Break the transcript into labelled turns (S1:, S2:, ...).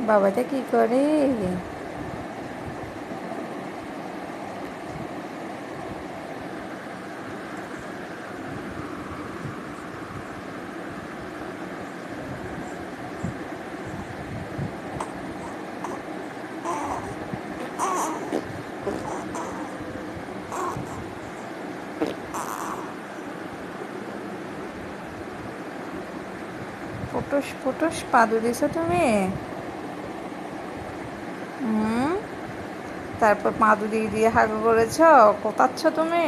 S1: বাবাটা কি করে? ফুটুস ফুটুস পাদু দিছো তুমি? হুম, তারপর পাদু দিয়ে দিয়ে হাগু করেছ? কোথাচ্ছ তুমি?